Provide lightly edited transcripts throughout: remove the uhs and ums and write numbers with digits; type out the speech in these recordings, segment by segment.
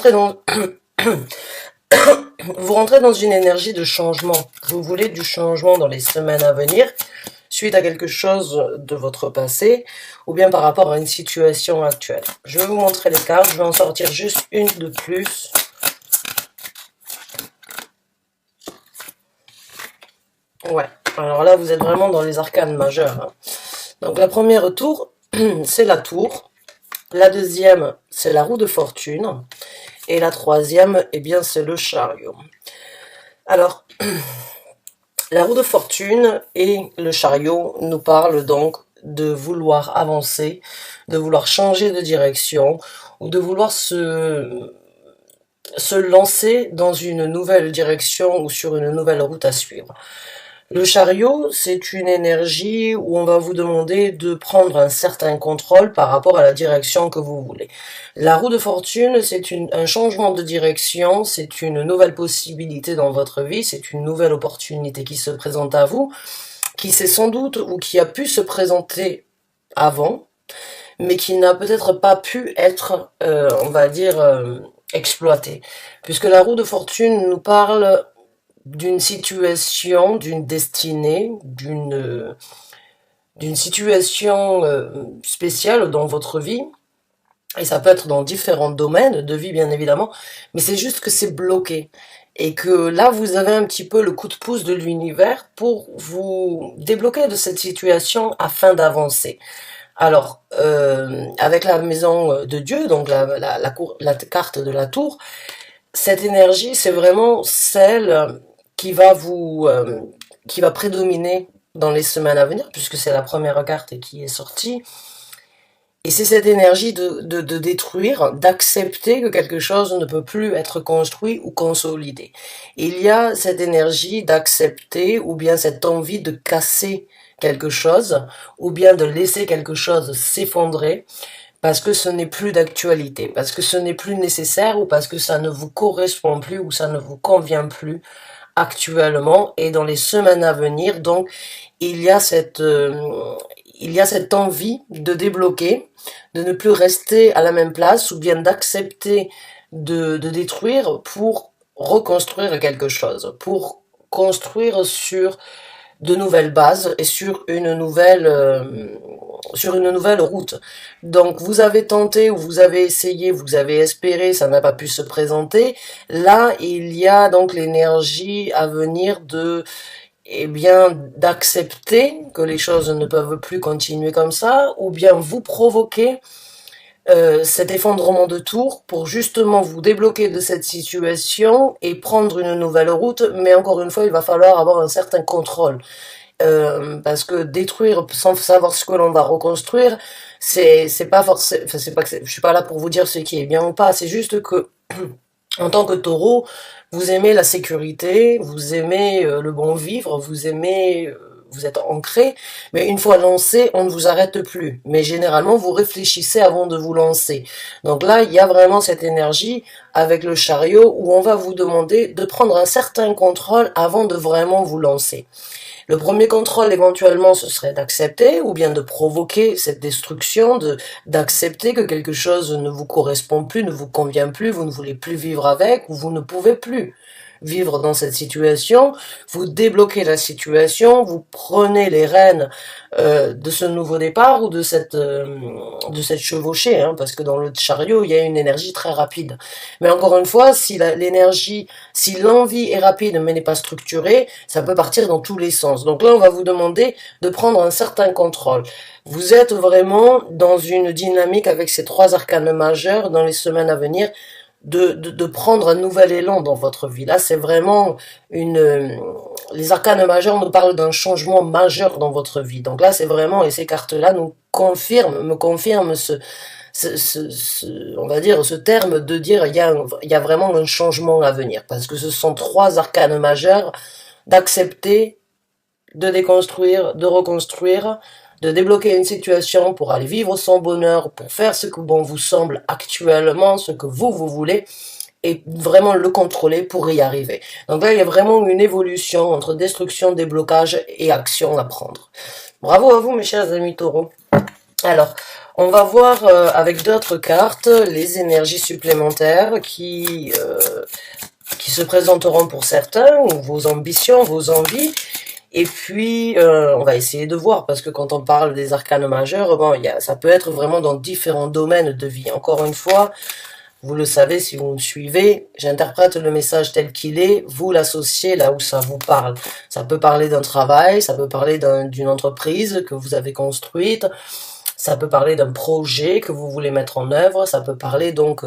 rentrez dans... vous rentrez dans une énergie de changement. Vous voulez du changement dans les semaines à venir, suite à quelque chose de votre passé, ou bien par rapport à une situation actuelle. Je vais vous montrer les cartes, je vais en sortir juste une de plus. Ouais, alors là, vous êtes vraiment dans les arcanes majeures. Hein. Donc la première tour, c'est la tour. La deuxième, c'est la roue de fortune. Et la troisième, eh bien, c'est le chariot. Alors, la roue de fortune et le chariot nous parlent donc de vouloir avancer, de vouloir changer de direction, ou de vouloir se lancer dans une nouvelle direction ou sur une nouvelle route à suivre. Le chariot, c'est une énergie où on va vous demander de prendre un certain contrôle par rapport à la direction que vous voulez. La roue de fortune, c'est un changement de direction, c'est une nouvelle possibilité dans votre vie, c'est une nouvelle opportunité qui se présente à vous, qui s'est sans doute ou qui a pu se présenter avant, mais qui n'a peut-être pas pu être, on va dire, exploitée. Puisque la roue de fortune nous parle d'une situation, d'une destinée, d'une situation spéciale dans votre vie, et ça peut être dans différents domaines de vie bien évidemment, mais c'est juste que c'est bloqué, et que là vous avez un petit peu le coup de pouce de l'univers pour vous débloquer de cette situation afin d'avancer. Alors, avec la maison de Dieu, donc la carte de la tour, cette énergie, c'est vraiment celle qui va qui va prédominer dans les semaines à venir, puisque c'est la première carte qui est sortie. Et c'est cette énergie de détruire, d'accepter que quelque chose ne peut plus être construit ou consolidé. Il y a cette énergie d'accepter, ou bien cette envie de casser quelque chose, ou bien de laisser quelque chose s'effondrer, parce que ce n'est plus d'actualité, parce que ce n'est plus nécessaire, ou parce que ça ne vous correspond plus, ou ça ne vous convient plus actuellement et dans les semaines à venir. Donc il y a cette envie de débloquer, de ne plus rester à la même place, ou bien d'accepter de détruire pour reconstruire quelque chose, pour construire sur de nouvelles bases et sur une nouvelle route. Donc vous avez tenté ou vous avez essayé, vous avez espéré, ça n'a pas pu se présenter. Là, il y a donc l'énergie à venir de d'accepter que les choses ne peuvent plus continuer comme ça, ou bien vous provoquer cet effondrement de tour pour justement vous débloquer de cette situation et prendre une nouvelle route, mais encore une fois, il va falloir avoir un certain contrôle. Parce que détruire sans savoir ce que l'on va reconstruire, c'est pas forcément, enfin, c'est pas que je suis pas là pour vous dire ce qui est bien ou pas, c'est juste que en tant que taureau, vous aimez la sécurité, vous aimez le bon vivre, vous aimez, vous êtes ancré, mais une fois lancé, on ne vous arrête plus. Mais généralement, vous réfléchissez avant de vous lancer. Donc là, il y a vraiment cette énergie avec le chariot où on va vous demander de prendre un certain contrôle avant de vraiment vous lancer. Le premier contrôle, éventuellement, ce serait d'accepter ou bien de provoquer cette destruction, d'accepter que quelque chose ne vous correspond plus, ne vous convient plus, vous ne voulez plus vivre avec ou vous ne pouvez plus vivre dans cette situation. Vous débloquez la situation, vous prenez les rênes de ce nouveau départ ou de cette chevauchée, hein, parce que dans le chariot, il y a une énergie très rapide. Mais encore une fois, si l'envie est rapide mais n'est pas structurée, ça peut partir dans tous les sens. Donc là, on va vous demander de prendre un certain contrôle. Vous êtes vraiment dans une dynamique avec ces trois arcanes majeures dans les semaines à venir, de prendre un nouvel élan dans votre vie. Là, c'est vraiment les arcanes majeures nous parlent d'un changement majeur dans votre vie. Donc là, c'est vraiment, et ces cartes-là me confirment on va dire, ce terme de dire il y a vraiment un changement à venir. Parce que ce sont trois arcanes majeures d'accepter, de déconstruire, de reconstruire, de débloquer une situation pour aller vivre son bonheur, pour faire ce que bon vous semble actuellement, ce que vous voulez, et vraiment le contrôler pour y arriver. Donc là, il y a vraiment une évolution entre destruction, déblocage et action à prendre. Bravo à vous, mes chers amis taureaux. Alors, on va voir avec d'autres cartes les énergies supplémentaires qui se présenteront pour certains, ou vos ambitions, vos envies. Et puis, on va essayer de voir, parce que quand on parle des arcanes majeurs, bon, ça peut être vraiment dans différents domaines de vie. Encore une fois, vous le savez si vous me suivez, j'interprète le message tel qu'il est, vous l'associez là où ça vous parle. Ça peut parler d'un travail, ça peut parler d'une entreprise que vous avez construite, ça peut parler d'un projet que vous voulez mettre en œuvre, ça peut parler donc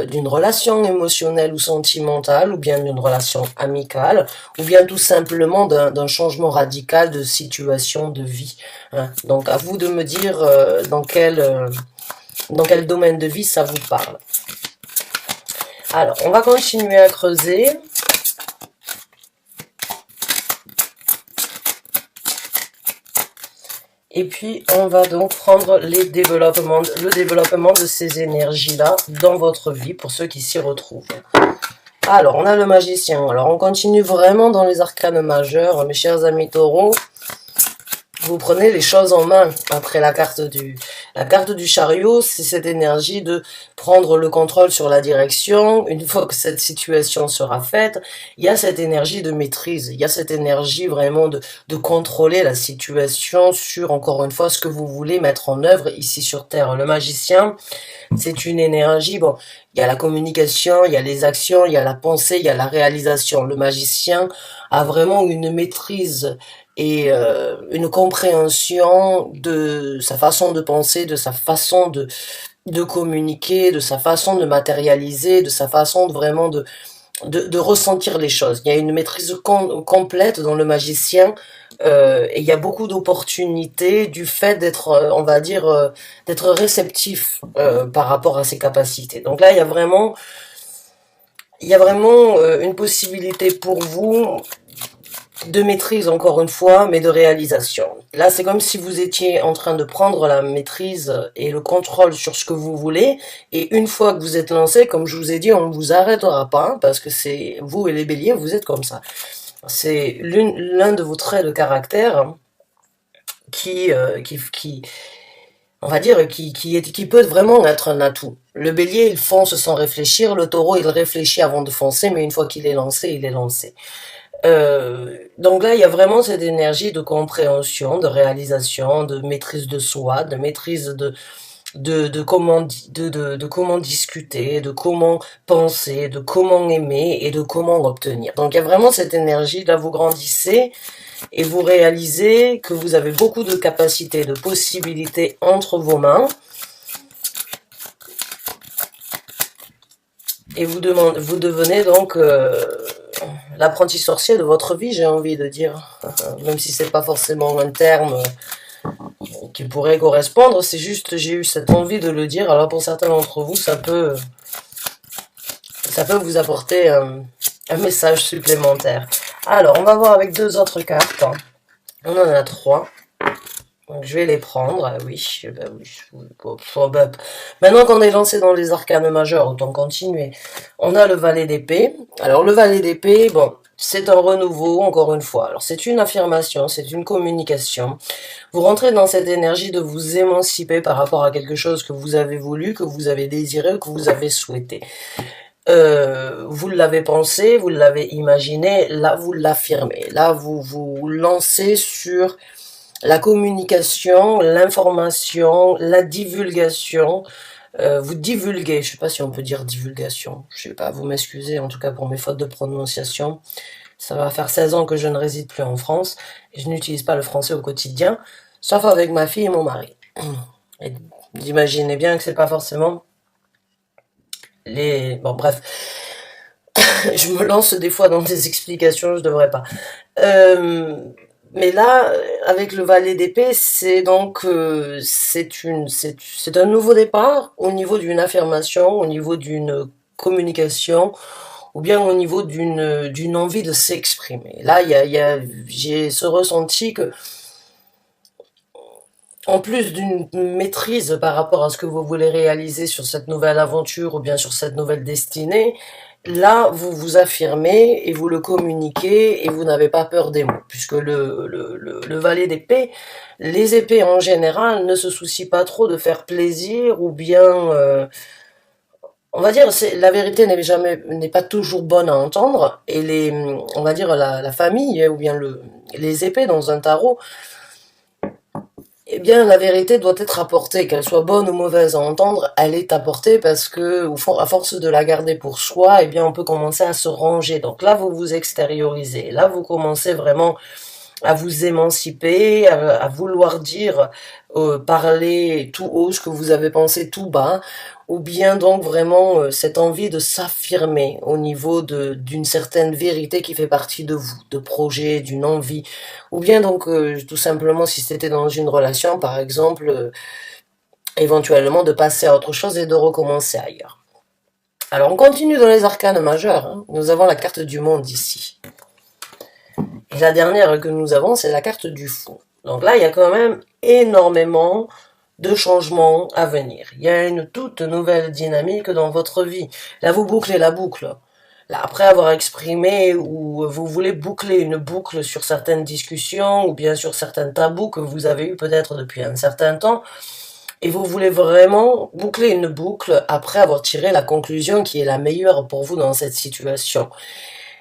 d'une relation émotionnelle ou sentimentale, ou bien d'une relation amicale, ou bien tout simplement d'un changement radical de situation de vie. Hein. Donc à vous de me dire dans quel domaine de vie ça vous parle. Alors, on va continuer à creuser. Et puis, on va donc prendre le développement de ces énergies-là dans votre vie, pour ceux qui s'y retrouvent. Alors, on a le magicien. Alors, on continue vraiment dans les arcanes majeurs, mes chers amis taureaux. Vous prenez les choses en main. Après la carte du chariot, c'est cette énergie de prendre le contrôle sur la direction. Une fois que cette situation sera faite, il y a cette énergie de maîtrise. Il y a cette énergie vraiment de contrôler la situation sur, encore une fois, ce que vous voulez mettre en œuvre ici sur Terre. Le magicien, c'est une énergie, bon, il y a la communication, il y a les actions, il y a la pensée, il y a la réalisation. Le magicien a vraiment une maîtrise et une compréhension de sa façon de penser, de sa façon de communiquer, de sa façon de matérialiser, de sa façon de ressentir les choses. Il y a une maîtrise complète dans le magicien et il y a beaucoup d'opportunités du fait d'être, on va dire, d'être réceptif par rapport à ses capacités. Donc là, il y a vraiment une possibilité pour vous de maîtrise, encore une fois, mais de réalisation. Là, c'est comme si vous étiez en train de prendre la maîtrise et le contrôle sur ce que vous voulez, et une fois que vous êtes lancé, comme je vous ai dit, on ne vous arrêtera pas, hein, parce que c'est vous et les béliers, vous êtes comme ça. C'est l'un de vos traits de caractère hein, qui on va dire, qui peut vraiment être un atout. Le bélier, il fonce sans réfléchir, le taureau, il réfléchit avant de foncer, mais une fois qu'il est lancé, il est lancé. Donc là, il y a vraiment cette énergie de compréhension, de réalisation, de maîtrise de soi, de maîtrise de comment discuter, de comment penser, de comment aimer et de comment obtenir. Donc il y a vraiment cette énergie, là vous grandissez et vous réalisez que vous avez beaucoup de capacités, de possibilités entre vos mains. Et vous devenez donc l'apprenti sorcier de votre vie, j'ai envie de dire. Même si c'est pas forcément un terme qui pourrait correspondre, c'est juste j'ai eu cette envie de le dire. Alors pour certains d'entre vous, ça peut vous apporter un message supplémentaire. Alors, on va voir avec deux autres cartes. On en a trois. Donc, je vais les prendre. Ah oui, maintenant qu'on est lancé dans les arcanes majeurs, autant continuer. On a le valet d'épée. Alors, le valet d'épée, bon, c'est un renouveau, encore une fois. Alors, c'est une affirmation, c'est une communication. Vous rentrez dans cette énergie de vous émanciper par rapport à quelque chose que vous avez voulu, que vous avez désiré, que vous avez souhaité. Vous l'avez pensé, vous l'avez imaginé, là vous l'affirmez. Là, vous vous lancez sur la communication, l'information, la divulgation. Vous divulguez, je sais pas si on peut dire divulgation, je sais pas, vous m'excusez en tout cas pour mes fautes de prononciation. Ça va faire 16 ans que je ne réside plus en France et je n'utilise pas le français au quotidien, sauf avec ma fille et mon mari. Et vous imaginez bien que c'est pas forcément bon bref, je me lance des fois dans des explications, je devrais pas. Mais là, avec le valet d'épée, c'est donc c'est un nouveau départ au niveau d'une affirmation, au niveau d'une communication, ou bien au niveau d'une envie de s'exprimer. Là, j'ai ce ressenti que en plus d'une maîtrise par rapport à ce que vous voulez réaliser sur cette nouvelle aventure ou bien sur cette nouvelle destinée, là, vous vous affirmez et vous le communiquez et vous n'avez pas peur des mots, puisque le valet d'épée, les épées en général ne se soucient pas trop de faire plaisir ou bien, on va dire, la vérité n'est pas toujours bonne à entendre et on va dire la famille ou bien les épées dans un tarot, eh bien, la vérité doit être apportée, qu'elle soit bonne ou mauvaise à entendre, elle est apportée parce que, à force de la garder pour soi, eh bien, on peut commencer à se ranger. Donc là, vous vous extériorisez. Là, vous commencez vraiment à vous émanciper, à vouloir dire, parler tout haut ce que vous avez pensé tout bas, ou bien donc vraiment cette envie de s'affirmer au niveau d'une certaine vérité qui fait partie de vous, de projet, d'une envie, ou bien donc tout simplement si c'était dans une relation par exemple, éventuellement de passer à autre chose et de recommencer ailleurs. Alors on continue dans les arcanes majeurs, hein. Nous avons la carte du monde ici. Et la dernière que nous avons, c'est la carte du fou. Donc là, il y a quand même énormément de changements à venir. Il y a une toute nouvelle dynamique dans votre vie. Là, vous bouclez la boucle. Là, après avoir exprimé ou vous voulez boucler une boucle sur certaines discussions ou bien sur certains tabous que vous avez eu peut-être depuis un certain temps, et vous voulez vraiment boucler une boucle après avoir tiré la conclusion qui est la meilleure pour vous dans cette situation.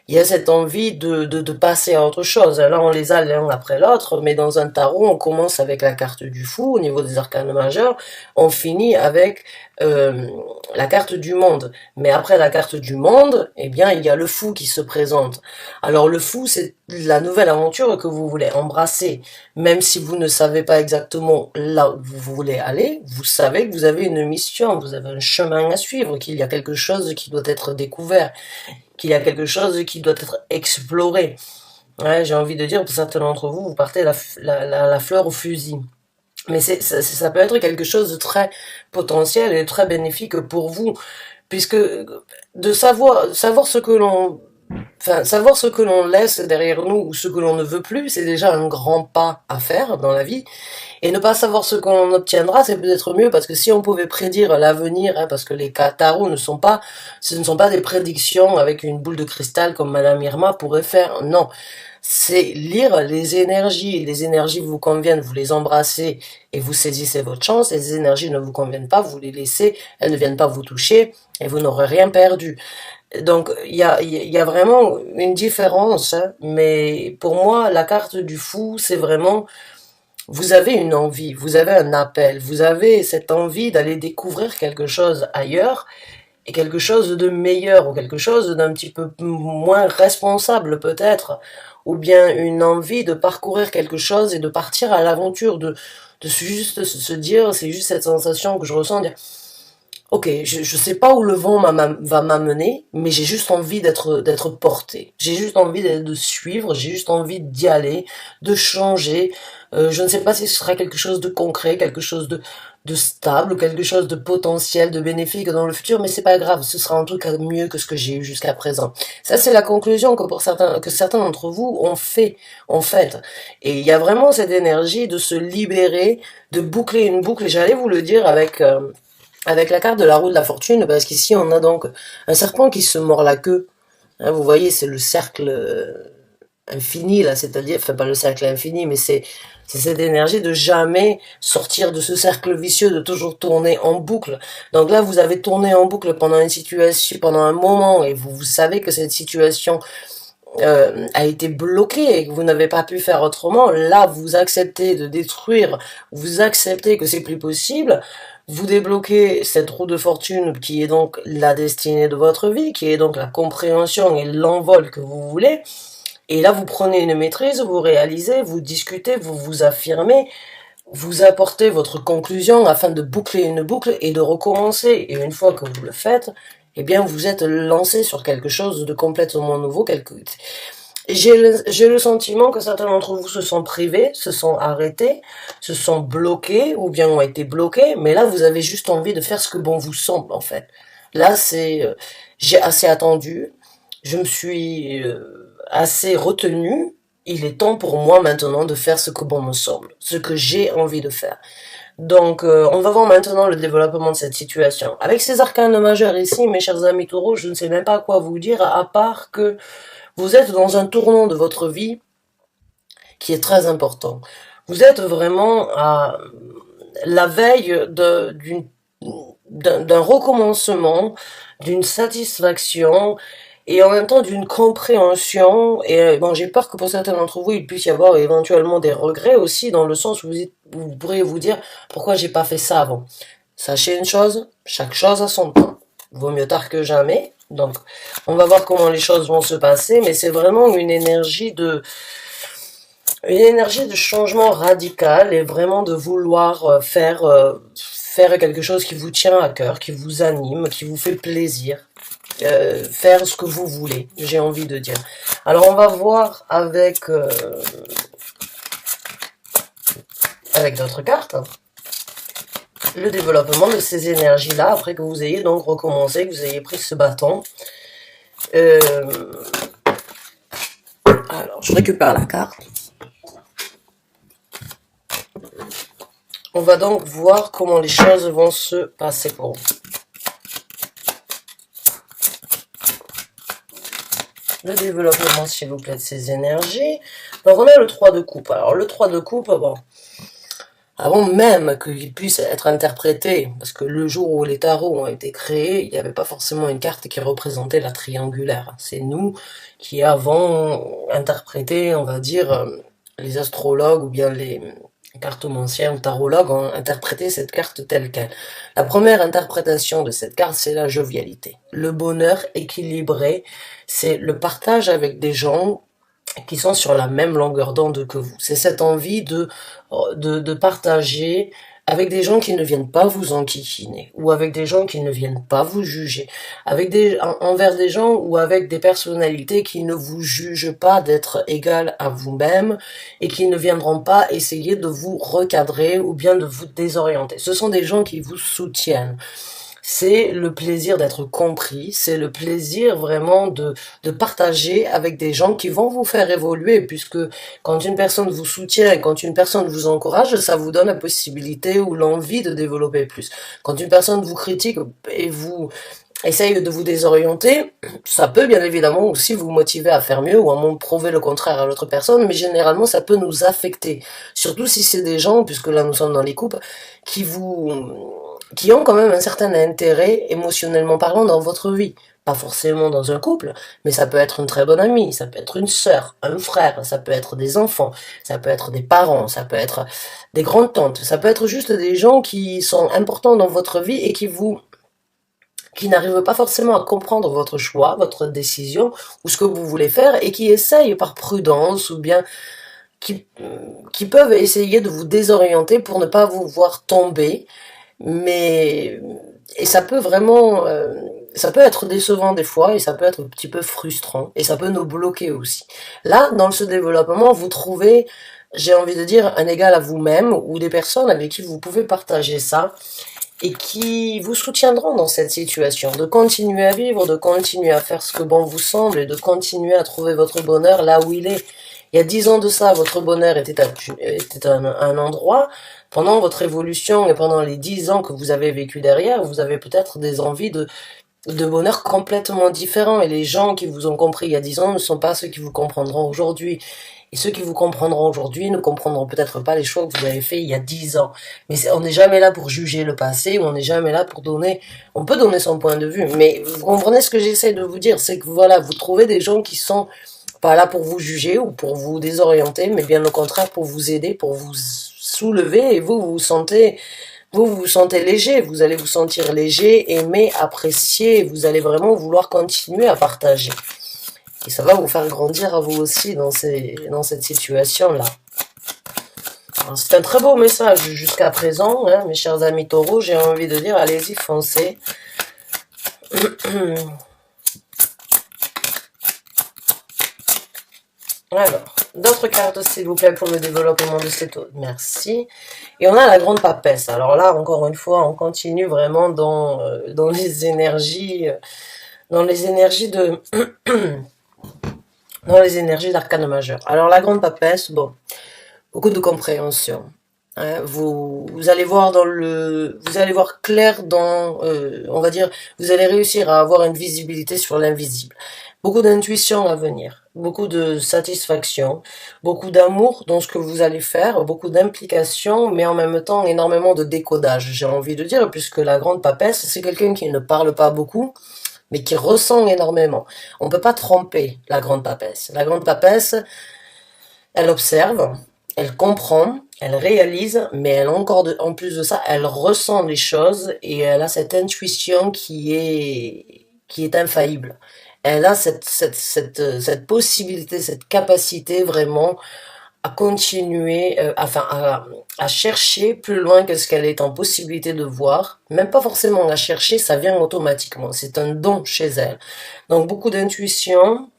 Il y a cette envie de passer à autre chose. Là, on les a l'un après l'autre, mais dans un tarot, on commence avec la carte du fou au niveau des arcanes majeurs, on finit avec la carte du monde. Mais après la carte du monde, eh bien, il y a le fou qui se présente. Alors le fou, c'est la nouvelle aventure que vous voulez embrasser. Même si vous ne savez pas exactement là où vous voulez aller, vous savez que vous avez une mission, vous avez un chemin à suivre, qu'il y a quelque chose qui doit être découvert, qu'il y a quelque chose qui doit être exploré. Ouais, j'ai envie de dire, pour certains d'entre vous, vous partez la fleur au fusil. Mais ça peut être quelque chose de très potentiel et très bénéfique pour vous, puisque de savoir ce que l'on, enfin, savoir ce que l'on laisse derrière nous ou ce que l'on ne veut plus, c'est déjà un grand pas à faire dans la vie. Et ne pas savoir ce qu'on obtiendra, c'est peut-être mieux, parce que si on pouvait prédire l'avenir, hein, parce que les tarots ce ne sont pas des prédictions avec une boule de cristal comme Madame Irma pourrait faire, non. C'est lire les énergies vous conviennent, vous les embrassez et vous saisissez votre chance, les énergies ne vous conviennent pas, vous les laissez, elles ne viennent pas vous toucher et vous n'aurez rien perdu. Donc il y a vraiment une différence, hein, mais pour moi la carte du fou, c'est vraiment, vous avez une envie, vous avez un appel, vous avez cette envie d'aller découvrir quelque chose ailleurs et quelque chose de meilleur ou quelque chose d'un petit peu moins responsable peut-être, ou bien une envie de parcourir quelque chose et de partir à l'aventure, de juste se dire, c'est juste cette sensation que je ressens, dire, ok, je sais pas où le vent va m'amener, mais j'ai juste envie d'être porté. J'ai juste envie de suivre, j'ai juste envie d'y aller, de changer. Je ne sais pas si ce sera quelque chose de concret, quelque chose de stable, quelque chose de potentiel, de bénéfique dans le futur, mais c'est pas grave, ce sera en tout cas mieux que ce que j'ai eu jusqu'à présent. Ça, c'est la conclusion que certains d'entre vous ont fait. Et il y a vraiment cette énergie de se libérer, de boucler une boucle, et j'allais vous le dire avec la carte de la roue de la fortune, parce qu'ici on a donc un serpent qui se mord la queue. Hein, vous voyez, c'est le cercle infini, là, c'est-à-dire, enfin pas le cercle infini, mais c'est cette énergie de jamais sortir de ce cercle vicieux, de toujours tourner en boucle. Donc là, vous avez tourné en boucle pendant une situation, pendant un moment, et vous savez que cette situation a été bloquée et que vous n'avez pas pu faire autrement. Là, vous acceptez de détruire, vous acceptez que c'est plus possible, vous débloquez cette roue de fortune qui est donc la destinée de votre vie, qui est donc la compréhension et l'envol que vous voulez. Et là, vous prenez une maîtrise, vous réalisez, vous discutez, vous vous affirmez, vous apportez votre conclusion afin de boucler une boucle et de recommencer. Et une fois que vous le faites, eh bien, vous êtes lancé sur quelque chose de complètement nouveau. J'ai le sentiment que certains d'entre vous se sont privés, se sont arrêtés, se sont bloqués, ou bien ont été bloqués, mais là, vous avez juste envie de faire ce que bon vous semble, en fait. Là, j'ai assez attendu, je me suis assez retenu, il est temps pour moi maintenant de faire ce que bon me semble, ce que j'ai envie de faire. Donc, on va voir maintenant le développement de cette situation. Avec ces arcanes majeurs ici, mes chers amis taureaux, je ne sais même pas quoi vous dire, à part que vous êtes dans un tournant de votre vie qui est très important. Vous êtes vraiment à la veille d'un recommencement, d'une satisfaction, et en même temps d'une compréhension. Et bon, j'ai peur que pour certains d'entre vous, il puisse y avoir éventuellement des regrets aussi, dans le sens où vous pourriez vous dire pourquoi j'ai pas fait ça avant. Sachez une chose, chaque chose a son temps. Vaut mieux tard que jamais. Donc, on va voir comment les choses vont se passer, mais c'est vraiment une énergie de changement radical et vraiment de vouloir faire quelque chose qui vous tient à cœur, qui vous anime, qui vous fait plaisir. Faire ce que vous voulez, j'ai envie de dire. Alors on va voir avec d'autres cartes le développement de ces énergies-là après que vous ayez donc recommencé, que vous ayez pris ce bâton. Alors je récupère la carte. On va donc voir comment les choses vont se passer pour vous. Le développement, s'il vous plaît, de ces énergies. Donc, on a le 3 de coupe. Alors, le 3 de coupe, bon, avant même qu'il puisse être interprété, parce que le jour où les tarots ont été créés, il n'y avait pas forcément une carte qui représentait la triangulaire. C'est nous qui avons interprété, on va dire, les astrologues ou bien les cartomanciens ou tarologues ont interprété cette carte telle qu'elle. La première interprétation de cette carte, c'est la jovialité. Le bonheur équilibré, c'est le partage avec des gens qui sont sur la même longueur d'onde que vous. C'est cette envie de partager avec des gens qui ne viennent pas vous enquiquiner, ou avec des gens qui ne viennent pas vous juger, envers des gens ou avec des personnalités qui ne vous jugent pas d'être égales à vous-même et qui ne viendront pas essayer de vous recadrer ou bien de vous désorienter. Ce sont des gens qui vous soutiennent. C'est le plaisir d'être compris, c'est le plaisir vraiment de partager avec des gens qui vont vous faire évoluer, puisque quand une personne vous soutient et quand une personne vous encourage, ça vous donne la possibilité ou l'envie de développer plus. Quand une personne vous critique et vous essaye de vous désorienter, ça peut bien évidemment aussi vous motiver à faire mieux ou à prouver le contraire à l'autre personne, mais généralement ça peut nous affecter. Surtout si c'est des gens, puisque là nous sommes dans les couples, qui ont quand même un certain intérêt, émotionnellement parlant, dans votre vie. Pas forcément dans un couple, mais ça peut être une très bonne amie, ça peut être une sœur, un frère, ça peut être des enfants, ça peut être des parents, ça peut être des grandes tantes, ça peut être juste des gens qui sont importants dans votre vie et qui n'arrivent pas forcément à comprendre votre choix, votre décision, ou ce que vous voulez faire, et qui essayent par prudence, ou bien qui peuvent essayer de vous désorienter pour ne pas vous voir tomber, et ça peut vraiment, ça peut être décevant des fois, et ça peut être un petit peu frustrant, et ça peut nous bloquer aussi. Là, dans ce développement, vous trouvez, j'ai envie de dire, un égal à vous-même, ou des personnes avec qui vous pouvez partager ça, et qui vous soutiendront dans cette situation, de continuer à vivre, de continuer à faire ce que bon vous semble, et de continuer à trouver votre bonheur là où il est. Il y a 10 ans de ça, votre bonheur était à un endroit. Pendant votre évolution et pendant les 10 ans que vous avez vécu derrière, vous avez peut-être des envies de bonheur complètement différents. Et les gens qui vous ont compris il y a 10 ans ne sont pas ceux qui vous comprendront aujourd'hui. Et ceux qui vous comprendront aujourd'hui ne comprendront peut-être pas les choix que vous avez faits il y a 10 ans. Mais on n'est jamais là pour juger le passé, ou on n'est jamais là pour donner... On peut donner son point de vue, mais vous comprenez ce que j'essaie de vous dire, c'est que voilà, vous trouvez des gens qui sont pas là pour vous juger ou pour vous désorienter, mais bien au contraire pour vous aider, pour vous soulever, et vous vous sentez léger, vous allez vous sentir léger, aimé, apprécié, et vous allez vraiment vouloir continuer à partager. Et ça va vous faire grandir à vous aussi dans cette situation-là. C'est un très beau message jusqu'à présent, hein, mes chers amis taureaux, j'ai envie de dire, allez-y, foncez. Alors, d'autres cartes s'il vous plaît pour le développement de cette eau. Merci. Et on a la grande papesse. Alors là, encore une fois, on continue vraiment dans les énergies de dans les énergies d'arcane majeur. Alors la grande papesse, bon, beaucoup de compréhension. Hein, vous allez voir vous allez voir clair dans, on va dire, vous allez réussir à avoir une visibilité sur l'invisible. Beaucoup d'intuition à venir, beaucoup de satisfaction, beaucoup d'amour dans ce que vous allez faire, beaucoup d'implication, mais en même temps énormément de décodage, j'ai envie de dire, puisque la grande papesse, c'est quelqu'un qui ne parle pas beaucoup, mais qui ressent énormément. On peut pas tromper la grande papesse. La grande papesse, elle observe, elle comprend, elle réalise, mais elle encore en plus de ça, elle ressent les choses et elle a cette intuition qui est infaillible. Elle a cette possibilité, cette capacité vraiment à continuer, à chercher plus loin que ce qu'elle est en possibilité de voir. Même pas forcément à chercher, ça vient automatiquement. C'est un don chez elle. Donc beaucoup d'intuition,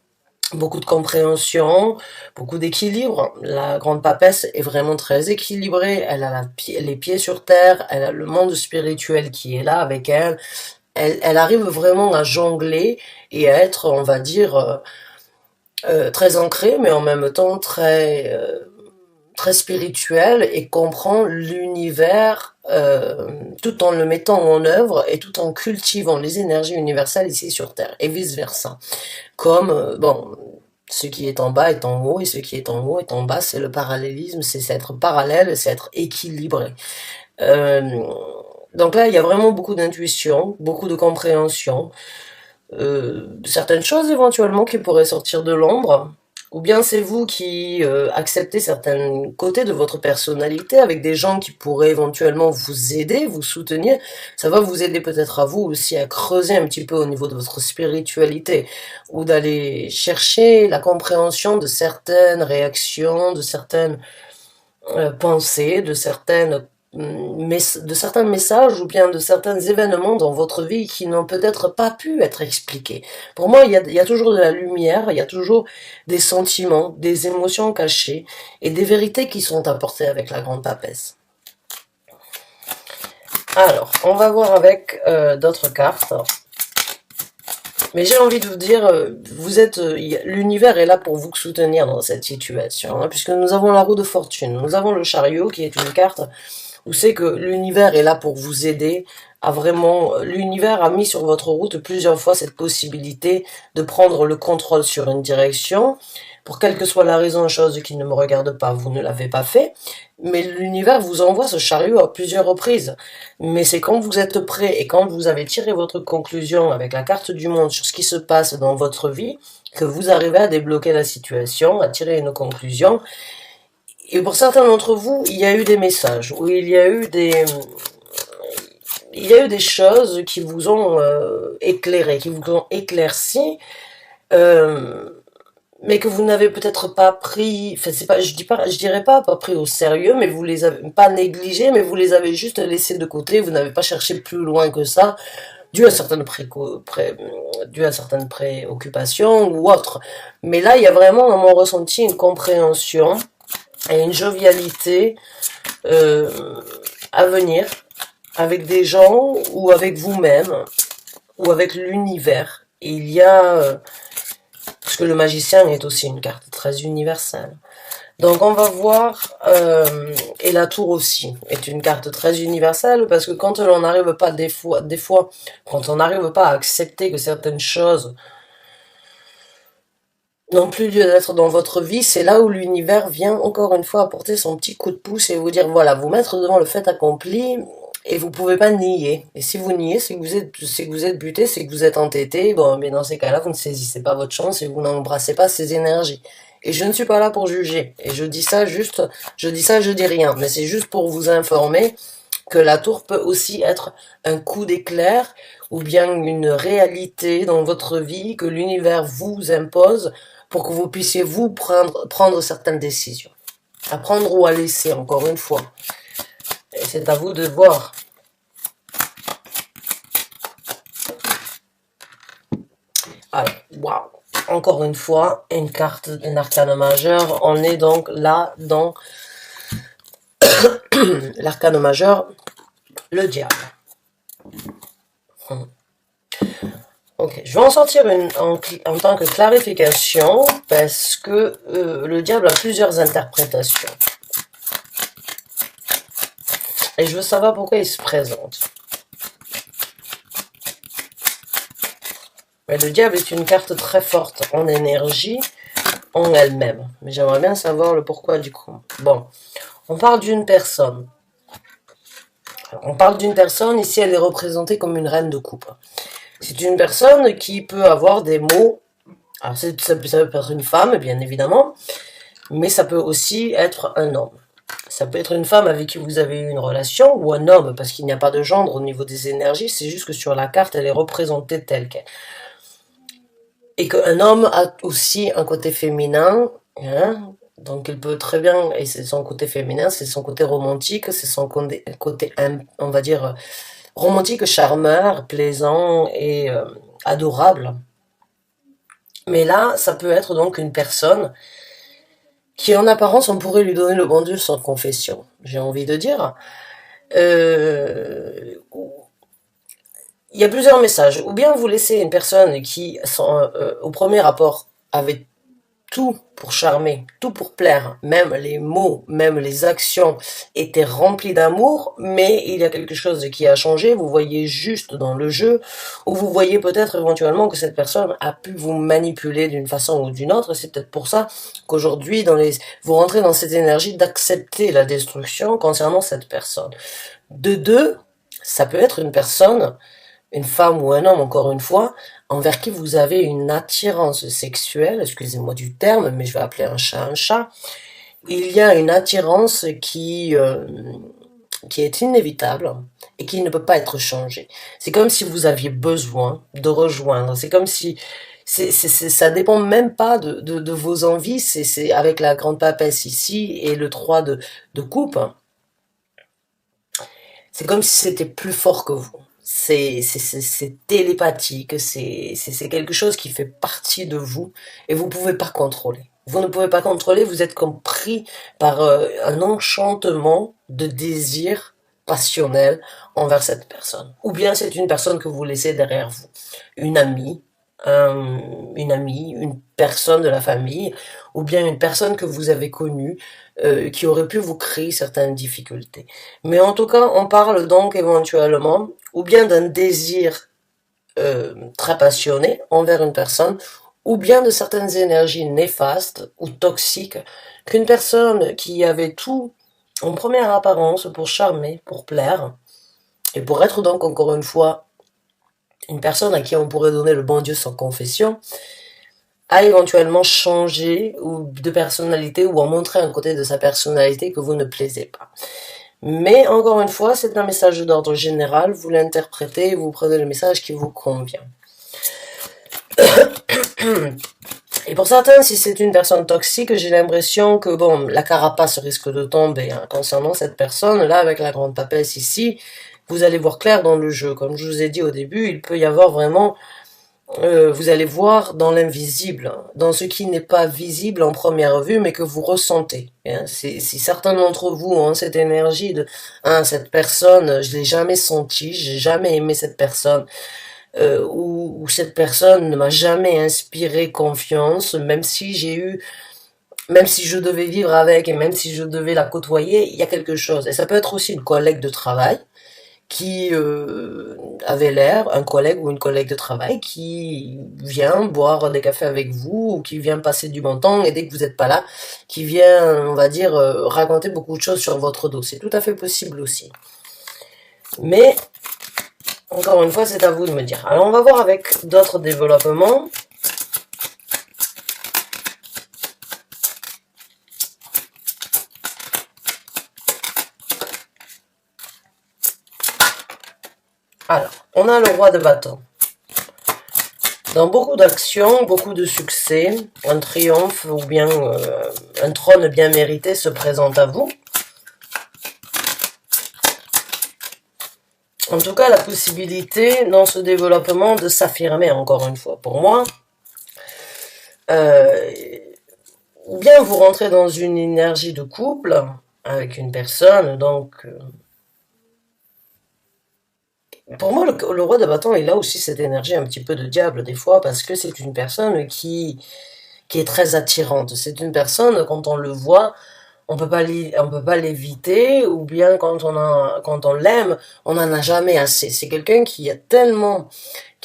beaucoup de compréhension, beaucoup d'équilibre. La grande papesse est vraiment très équilibrée. Elle a les pieds sur terre. Elle a le monde spirituel qui est là avec elle. Elle arrive vraiment à jongler et à être, on va dire, très ancrée, mais en même temps très spirituel et comprend l'univers tout en le mettant en œuvre et tout en cultivant les énergies universelles ici sur Terre et vice versa. Comme bon, ce qui est en bas est en haut et ce qui est en haut est en bas, c'est le parallélisme, c'est être parallèle, c'est être équilibré. Euh, donc là, il y a vraiment beaucoup d'intuition, beaucoup de compréhension, certaines choses éventuellement qui pourraient sortir de l'ombre, ou bien c'est vous qui acceptez certains côtés de votre personnalité avec des gens qui pourraient éventuellement vous aider, vous soutenir. Ça va vous aider peut-être à vous aussi à creuser un petit peu au niveau de votre spiritualité ou d'aller chercher la compréhension de certaines réactions, de certaines pensées, de certains messages ou bien de certains événements dans votre vie qui n'ont peut-être pas pu être expliqués. Pour moi, il y a toujours de la lumière, il y a toujours des sentiments, des émotions cachées et des vérités qui sont apportées avec la grande papesse. Alors, on va voir avec d'autres cartes. Mais j'ai envie de vous dire, l'univers est là pour vous soutenir dans cette situation, hein, puisque nous avons la roue de fortune, nous avons le chariot qui est une carte où c'est que l'univers est là pour vous aider à vraiment, l'univers a mis sur votre route plusieurs fois cette possibilité de prendre le contrôle sur une direction. Pour quelle que soit la raison, chose qui ne me regarde pas, vous ne l'avez pas fait, mais l'univers vous envoie ce chariot à plusieurs reprises. Mais c'est quand vous êtes prêt et quand vous avez tiré votre conclusion avec la carte du monde sur ce qui se passe dans votre vie, que vous arrivez à débloquer la situation, à tirer une conclusion. Et pour certains d'entre vous, il y a eu des messages, où il y a eu des choses qui vous ont éclairé, qui vous ont éclairci, mais que vous n'avez peut-être pas pris, enfin c'est pas, je dirais pas pris au sérieux, mais vous les avez pas négligés, mais vous les avez juste laissés de côté, vous n'avez pas cherché plus loin que ça, dû à certaines préoccupations ou autres. Mais là, il y a vraiment, dans mon ressenti, une compréhension et une jovialité à venir avec des gens ou avec vous-même ou avec l'univers. Et il y a parce que le magicien est aussi une carte très universelle. Donc on va voir, et la tour aussi est une carte très universelle, parce que quand on n'arrive pas des fois, quand on n'arrive pas à accepter que certaines choses n'ont plus lieu d'être dans votre vie, c'est là où l'univers vient encore une fois apporter son petit coup de pouce et vous dire, voilà, vous mettre devant le fait accompli, et vous pouvez pas nier. Et si vous niez, c'est que vous êtes buté, c'est que vous êtes entêté. Bon, mais dans ces cas-là, vous ne saisissez pas votre chance et vous n'embrassez pas ces énergies. Et je ne suis pas là pour juger. Et je dis ça, je dis rien. Mais c'est juste pour vous informer que la tour peut aussi être un coup d'éclair ou bien une réalité dans votre vie que l'univers vous impose pour que vous puissiez vous prendre certaines décisions. À prendre ou à laisser, encore une fois. Et c'est à vous de voir. Alors, waouh. Encore une fois, une carte d'un arcane majeur. On est donc là dans l'arcane majeur, le diable. Ok, je vais en sortir une en tant que clarification parce que le diable a plusieurs interprétations. Et je veux savoir pourquoi il se présente. Mais le diable est une carte très forte en énergie, en elle-même. Mais j'aimerais bien savoir le pourquoi du coup. Bon, on parle d'une personne. On parle d'une personne, ici elle est représentée comme une reine de coupe. C'est une personne qui peut avoir des mots. Alors ça peut être une femme, bien évidemment, mais ça peut aussi être un homme. Ça peut être une femme avec qui vous avez eu une relation, ou un homme, parce qu'il n'y a pas de gendre au niveau des énergies, c'est juste que sur la carte, elle est représentée telle qu'elle. Et qu'un homme a aussi un côté féminin, hein, donc il peut très bien, et c'est son côté féminin, c'est son côté romantique, c'est son côté, on va dire, romantique, charmeur, plaisant et adorable. Mais là, ça peut être donc une personne qui, en apparence, on pourrait lui donner le bon Dieu sans confession, j'ai envie de dire. Euh, il y a plusieurs messages. Ou bien vous laissez une personne qui, au premier rapport, avait tout pour charmer, tout pour plaire, même les mots, même les actions étaient remplis d'amour, mais il y a quelque chose qui a changé, vous voyez juste dans le jeu, ou vous voyez peut-être éventuellement que cette personne a pu vous manipuler d'une façon ou d'une autre, c'est peut-être pour ça qu'aujourd'hui, vous rentrez dans cette énergie d'accepter la destruction concernant cette personne. De deux, ça peut être une personne, une femme ou un homme, encore une fois, envers qui vous avez une attirance sexuelle, excusez-moi du terme, mais je vais appeler un chat un chat. Il y a une attirance qui est inévitable et qui ne peut pas être changée. C'est comme si vous aviez besoin de rejoindre. C'est comme si ça dépend même pas de vos envies. C'est avec la grande papesse ici et le 3 de coupe. C'est comme si c'était plus fort que vous. C'est télépathique, c'est quelque chose qui fait partie de vous et vous pouvez pas contrôler. Vous ne pouvez pas contrôler, vous êtes comme pris par un enchantement de désir passionnel envers cette personne. Ou bien c'est une personne que vous laissez derrière vous. Une amie, une personne de la famille, ou bien une personne que vous avez connue, qui aurait pu vous créer certaines difficultés. Mais en tout cas, on parle donc éventuellement, ou bien d'un désir très passionné envers une personne, ou bien de certaines énergies néfastes ou toxiques qu'une personne qui avait tout en première apparence pour charmer, pour plaire, et pour être donc encore une fois une personne à qui on pourrait donner le bon Dieu sans confession, a éventuellement changé ou de personnalité ou en montrer un côté de sa personnalité que vous ne plaisez pas. Mais encore une fois, c'est un message d'ordre général, vous l'interprétez, vous prenez le message qui vous convient. Et pour certains, si c'est une personne toxique, j'ai l'impression que bon, la carapace risque de tomber hein, concernant cette personne. Là, avec la grande papesse ici, vous allez voir clair dans le jeu. Comme je vous ai dit au début, il peut y avoir vraiment vous allez voir dans l'invisible, dans ce qui n'est pas visible en première vue, mais que vous ressentez. Hein. Si certains d'entre vous ont cette énergie de cette personne, je l'ai jamais senti, j'ai jamais aimé cette personne, ou cette personne ne m'a jamais inspiré confiance, même si je devais vivre avec et même si je devais la côtoyer, il y a quelque chose. Et ça peut être aussi une collègue de travail qui avait l'air, un collègue ou une collègue de travail qui vient boire des cafés avec vous ou qui vient passer du bon temps et dès que vous n'êtes pas là, qui vient, on va dire, raconter beaucoup de choses sur votre dos. C'est tout à fait possible aussi. Mais, encore une fois, c'est à vous de me dire. Alors, on va voir avec d'autres développements. Alors, on a le roi de bâton. Dans beaucoup d'actions, beaucoup de succès, un triomphe ou bien un trône bien mérité se présente à vous. En tout cas, la possibilité dans ce développement de s'affirmer encore une fois pour moi. Ou bien vous rentrez dans une énergie de couple avec une personne, donc Pour moi, le roi de bâton, il a aussi cette énergie un petit peu de diable des fois, parce que c'est une personne qui est très attirante. C'est une personne, quand on le voit, on peut pas l'éviter, ou bien quand on l'aime, on n'en a jamais assez. C'est quelqu'un qui a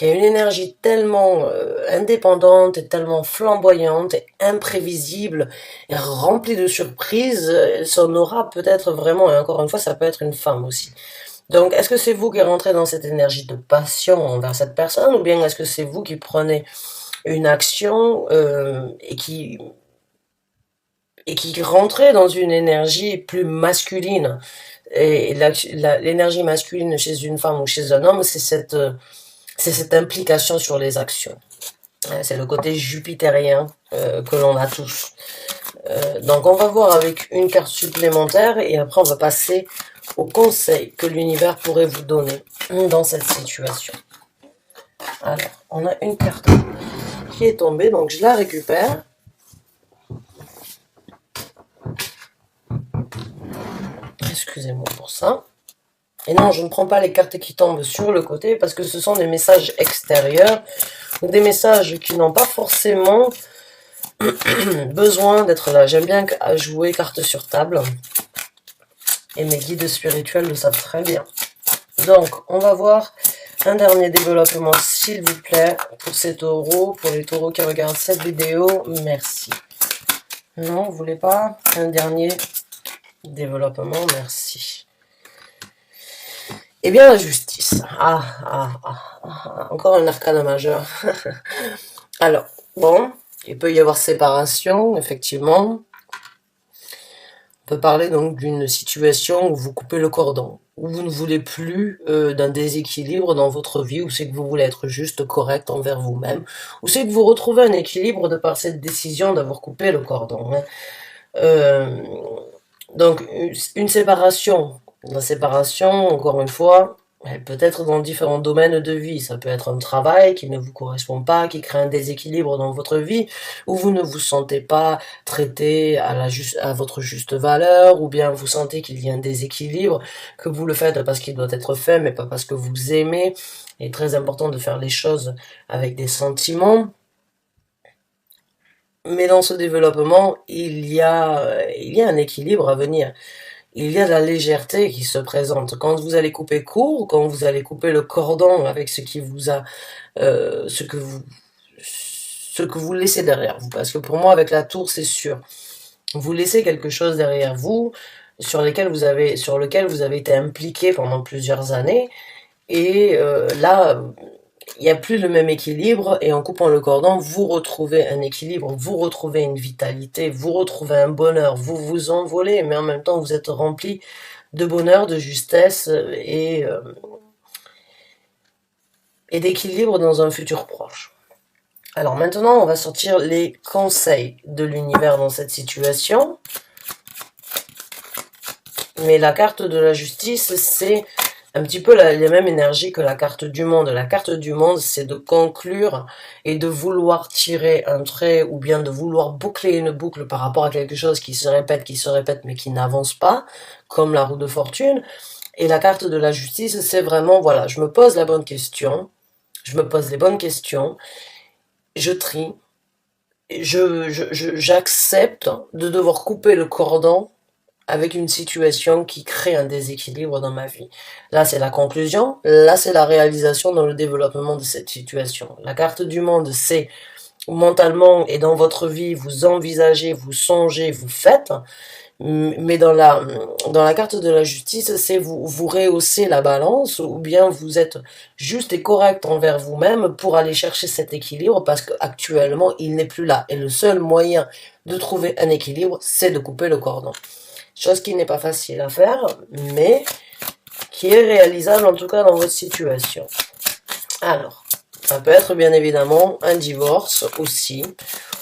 une énergie tellement indépendante et tellement flamboyante et imprévisible et remplie de surprises. Son aura peut être vraiment, et encore une fois, ça peut être une femme aussi. Donc, est-ce que c'est vous qui rentrez dans cette énergie de passion envers cette personne, ou bien est-ce que c'est vous qui prenez une action et qui rentrez dans une énergie plus masculine? Et l'énergie masculine chez une femme ou chez un homme, c'est cette implication sur les actions. C'est le côté jupitérien que l'on a tous. Donc on va voir avec une carte supplémentaire et après on va passer aux conseils que l'univers pourrait vous donner dans cette situation. Alors, on a une carte qui est tombée, donc je la récupère. Excusez-moi pour ça. Et non, je ne prends pas les cartes qui tombent sur le côté parce que ce sont des messages extérieurs, des messages qui n'ont pas forcément besoin d'être là. J'aime bien jouer cartes sur table et mes guides spirituels le savent très bien. Donc, on va voir un dernier développement, s'il vous plaît, pour ces taureaux, pour les taureaux qui regardent cette vidéo. Merci. Non, vous voulez pas un dernier développement? Merci. Eh bien, la justice. Encore un arcane majeur. Alors, bon, il peut y avoir séparation, effectivement. On peut parler donc d'une situation où vous coupez le cordon, où vous ne voulez plus d'un déséquilibre dans votre vie, où c'est que vous voulez être juste correct envers vous-même, ou c'est que vous retrouvez un équilibre de par cette décision d'avoir coupé le cordon. Donc, une séparation. La séparation, encore une fois, elle peut être dans différents domaines de vie. Ça peut être un travail qui ne vous correspond pas, qui crée un déséquilibre dans votre vie, où vous ne vous sentez pas traité à votre juste valeur, ou bien vous sentez qu'il y a un déséquilibre, que vous le faites parce qu'il doit être fait, mais pas parce que vous aimez. Il est très important de faire les choses avec des sentiments. Mais dans ce développement, il y a un équilibre à venir. Il y a de la légèreté qui se présente. Quand vous allez couper court, quand vous allez couper le cordon avec ce qui vous a, ce que vous laissez derrière vous. Parce que pour moi, avec la tour, c'est sûr. Vous laissez quelque chose derrière vous, sur lequel vous avez été impliqué pendant plusieurs années. Et là, il n'y a plus le même équilibre, et en coupant le cordon, vous retrouvez un équilibre, vous retrouvez une vitalité, vous retrouvez un bonheur, vous vous envolez, mais en même temps vous êtes rempli de bonheur, de justesse et d'équilibre dans un futur proche. Alors maintenant, on va sortir les conseils de l'univers dans cette situation. Mais la carte de la justice, c'est un petit peu la même énergie que la carte du monde. La carte du monde, c'est de conclure et de vouloir tirer un trait, ou bien de vouloir boucler une boucle par rapport à quelque chose qui se répète, mais qui n'avance pas, comme la roue de fortune. Et la carte de la justice, c'est vraiment, voilà, je me pose la bonne question, je me pose les bonnes questions, je trie, j'accepte de devoir couper le cordon avec une situation qui crée un déséquilibre dans ma vie. Là, c'est la conclusion. Là, c'est la réalisation dans le développement de cette situation. La carte du monde, c'est mentalement et dans votre vie, vous envisagez, vous songez, vous faites. Mais dans la carte de la justice, c'est vous rehaussez la balance, ou bien vous êtes juste et correct envers vous-même pour aller chercher cet équilibre, parce qu'actuellement, il n'est plus là. Et le seul moyen de trouver un équilibre, c'est de couper le cordon. Chose qui n'est pas facile à faire, mais qui est réalisable en tout cas dans votre situation. Alors, ça peut être bien évidemment un divorce aussi,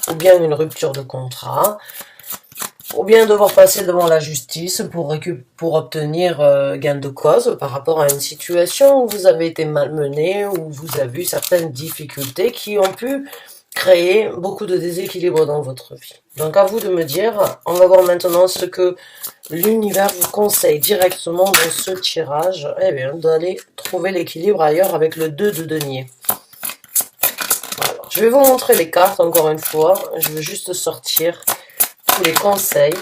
ou bien une rupture de contrat, ou bien devoir passer devant la justice pour obtenir gain de cause par rapport à une situation où vous avez été malmené, où vous avez eu certaines difficultés qui ont pu créer beaucoup de déséquilibre dans votre vie. Donc à vous de me dire, on va voir maintenant ce que l'univers vous conseille directement dans ce tirage. Eh bien, d'aller trouver l'équilibre ailleurs avec le 2 de denier. Alors, je vais vous montrer les cartes encore une fois. Je veux juste sortir tous les conseils.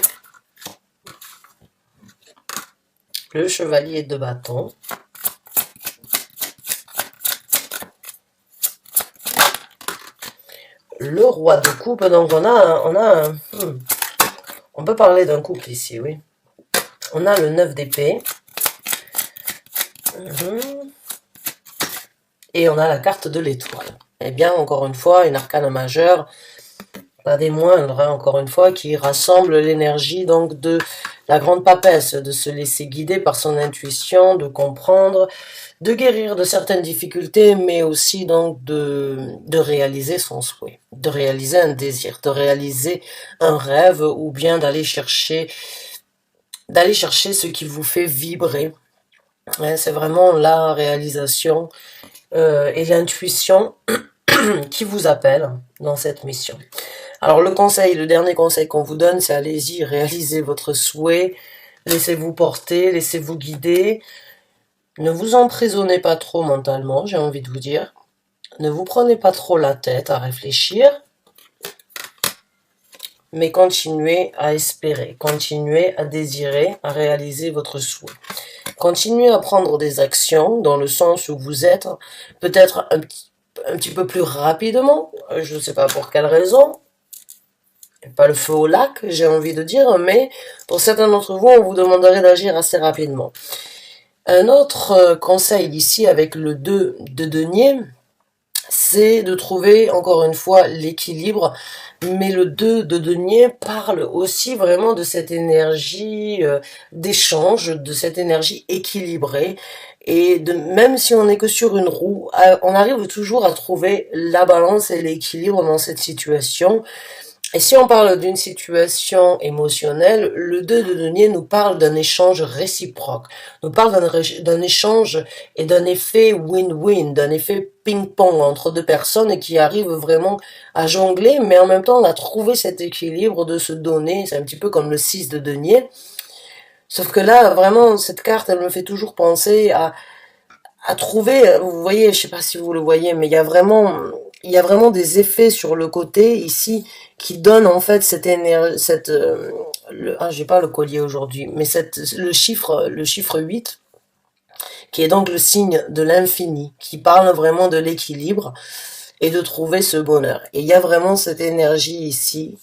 Le chevalier de bâton. Le roi de coupe, donc on peut parler d'un couple ici, oui. On a le 9 d'épée. Et on a la carte de l'étoile. Eh bien, encore une fois, une arcane majeure, pas des moindres, hein, encore une fois, qui rassemble l'énergie donc de la grande papesse, de se laisser guider par son intuition, de comprendre, de guérir de certaines difficultés, mais aussi donc de réaliser son souhait, de réaliser un désir, de réaliser un rêve, ou bien d'aller chercher ce qui vous fait vibrer. Ouais, c'est vraiment la réalisation et l'intuition qui vous appelle dans cette mission. Alors le dernier conseil qu'on vous donne, c'est allez-y, réalisez votre souhait, laissez-vous porter, laissez-vous guider. Ne vous emprisonnez pas trop mentalement, j'ai envie de vous dire. Ne vous prenez pas trop la tête à réfléchir, mais continuez à espérer, continuez à désirer, à réaliser votre souhait. Continuez à prendre des actions dans le sens où vous êtes, peut-être un petit peu plus rapidement, je ne sais pas pour quelle raison, pas le feu au lac, j'ai envie de dire, mais pour certains d'entre vous, on vous demanderait d'agir assez rapidement. Un autre conseil ici avec le 2 de denier, c'est de trouver encore une fois l'équilibre, mais le 2 de denier parle aussi vraiment de cette énergie d'échange, de cette énergie équilibrée, et même si on n'est que sur une roue, on arrive toujours à trouver la balance et l'équilibre dans cette situation. Et si on parle d'une situation émotionnelle, le 2 de denier nous parle d'un échange réciproque, nous parle d'un échange et d'un effet win-win, d'un effet ping-pong entre deux personnes qui arrivent vraiment à jongler, mais en même temps on a trouvé cet équilibre de se donner, c'est un petit peu comme le 6 de denier. Sauf que là, vraiment, cette carte, elle me fait toujours penser à trouver, vous voyez, je sais pas si vous le voyez, mais il y a vraiment des effets sur le côté ici qui donnent en fait cette énergie, j'ai pas le collier aujourd'hui, mais le chiffre 8 qui est donc le signe de l'infini, qui parle vraiment de l'équilibre et de trouver ce bonheur. Et il y a vraiment cette énergie ici,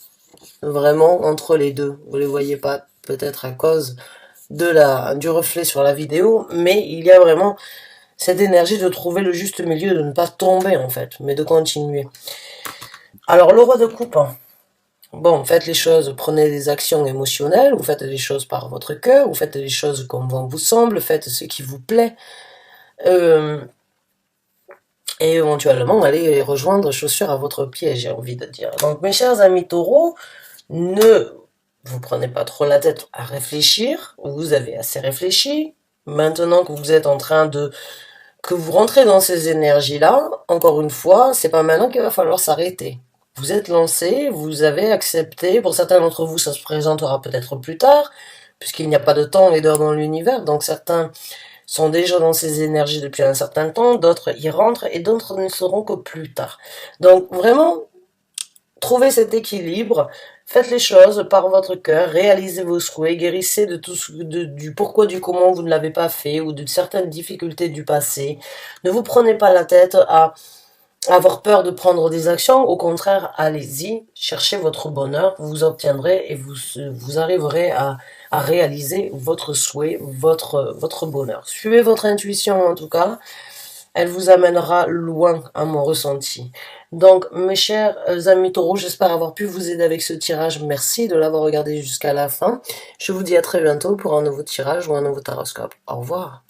vraiment entre les deux. Vous les voyez pas peut-être à cause du reflet sur la vidéo, mais il y a vraiment cette énergie de trouver le juste milieu, de ne pas tomber en fait, mais de continuer. Alors le roi de coupe, bon, faites les choses, prenez des actions émotionnelles, vous faites les choses par votre cœur, vous faites les choses comme bon vous semble, faites ce qui vous plaît, et éventuellement allez rejoindre chaussures à votre pied, j'ai envie de dire. Donc mes chers amis taureaux, ne vous prenez pas trop la tête à réfléchir, vous avez assez réfléchi, maintenant que vous êtes en train que vous rentrez dans ces énergies-là, encore une fois, c'est pas maintenant qu'il va falloir s'arrêter. Vous êtes lancé, vous avez accepté, pour certains d'entre vous, ça se présentera peut-être plus tard, puisqu'il n'y a pas de temps et d'heure dans l'univers, donc certains sont déjà dans ces énergies depuis un certain temps, d'autres y rentrent, et d'autres ne seront que plus tard. Donc vraiment, trouvez cet équilibre, faites les choses par votre cœur, réalisez vos souhaits, guérissez de tout du pourquoi, du comment vous ne l'avez pas fait, ou de certaines difficultés du passé. Ne vous prenez pas la tête à avoir peur de prendre des actions, au contraire, allez-y, cherchez votre bonheur, vous obtiendrez et vous arriverez à réaliser votre souhait, votre bonheur. Suivez votre intuition en tout cas, elle vous amènera loin à mon ressenti. Donc, mes chers amis taureaux, j'espère avoir pu vous aider avec ce tirage. Merci de l'avoir regardé jusqu'à la fin. Je vous dis à très bientôt pour un nouveau tirage ou un nouveau taroscope. Au revoir.